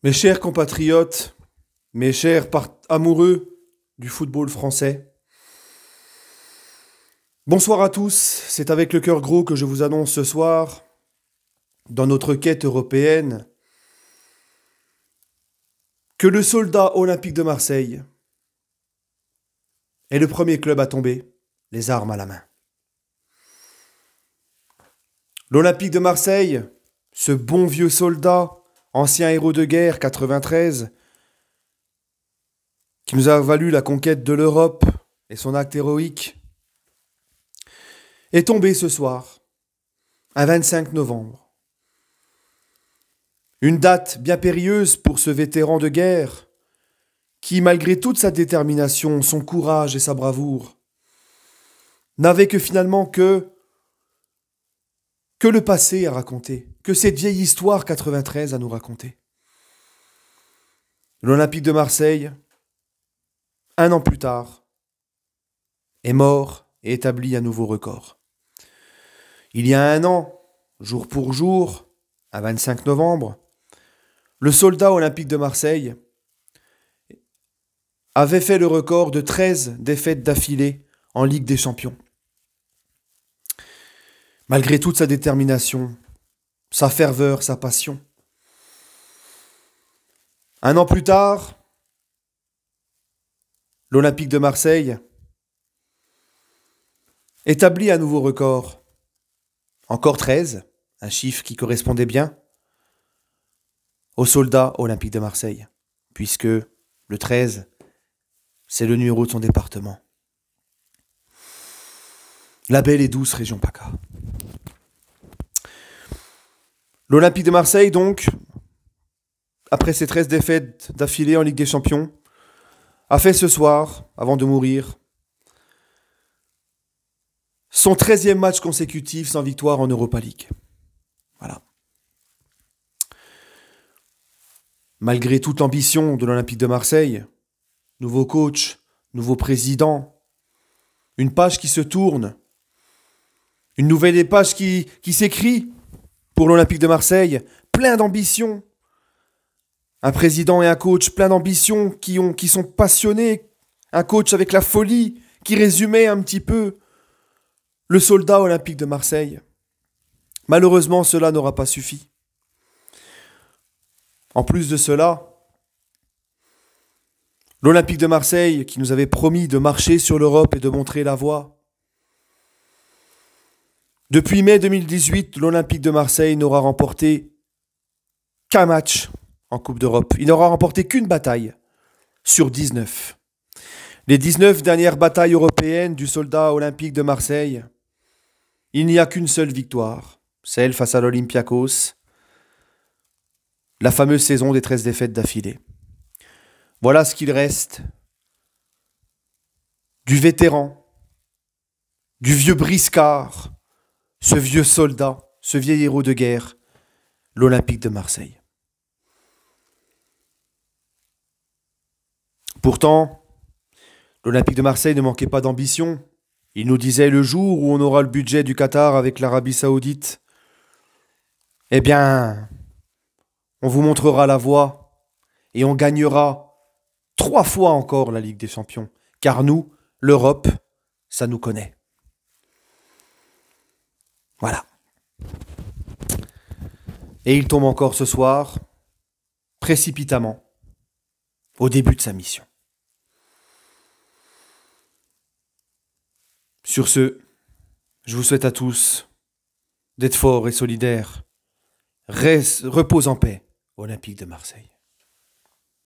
Mes chers compatriotes, mes chers amoureux du football français, bonsoir à tous, c'est avec le cœur gros que je vous annonce ce soir, dans notre quête européenne, que le Soldat olympique de Marseille est le premier club à tomber, les armes à la main. L'Olympique de Marseille, ce bon vieux soldat, ancien héros de guerre 93, qui nous a valu la conquête de l'Europe et son acte héroïque, est tombé ce soir, un 25 novembre. Une date bien périlleuse pour ce vétéran de guerre, qui, malgré toute sa détermination, son courage et sa bravoure, n'avait que finalement que le passé à raconter, que cette vieille histoire 93 à nous raconter. L'Olympique de Marseille, un an plus tard, est mort et établit un nouveau record. Il y a un an, jour pour jour, à 25 novembre, le Soldat olympique de Marseille avait fait le record de 13 défaites d'affilée en Ligue des Champions. Malgré toute sa détermination, sa ferveur, sa passion. Un an plus tard, l'Olympique de Marseille établit un nouveau record. Encore 13, un chiffre qui correspondait bien au Soldat olympique de Marseille, puisque le 13, c'est le numéro de son département. La belle et douce région PACA. L'Olympique de Marseille, donc, après ses 13 défaites d'affilée en Ligue des Champions, a fait ce soir, avant de mourir, son 13e match consécutif sans victoire en Europa League. Voilà. Malgré toute l'ambition de l'Olympique de Marseille, nouveau coach, nouveau président, une page qui se tourne, une nouvelle page qui s'écrit pour l'Olympique de Marseille, plein d'ambition. Un président et un coach plein d'ambition qui sont passionnés. Un coach avec la folie qui résumait un petit peu le Soldat olympique de Marseille. Malheureusement, cela n'aura pas suffi. En plus de cela, l'Olympique de Marseille, qui nous avait promis de marcher sur l'Europe et de montrer la voie, depuis mai 2018, l'Olympique de Marseille n'aura remporté qu'un match en Coupe d'Europe. Il n'aura remporté qu'une bataille sur 19. Les 19 dernières batailles européennes du Soldat olympique de Marseille, il n'y a qu'une seule victoire, celle face à l'Olympiakos, la fameuse saison des 13 défaites d'affilée. Voilà ce qu'il reste du vétéran, du vieux briscard, ce vieux soldat, ce vieil héros de guerre, l'Olympique de Marseille. Pourtant, l'Olympique de Marseille ne manquait pas d'ambition. Il nous disait le jour où on aura le budget du Qatar avec l'Arabie Saoudite, eh bien, on vous montrera la voie et on gagnera 3 fois encore la Ligue des Champions. Car nous, l'Europe, ça nous connaît. Voilà. Et il tombe encore ce soir, précipitamment, au début de sa mission. Sur ce, je vous souhaite à tous d'être forts et solidaires. Repose en paix, Olympique de Marseille.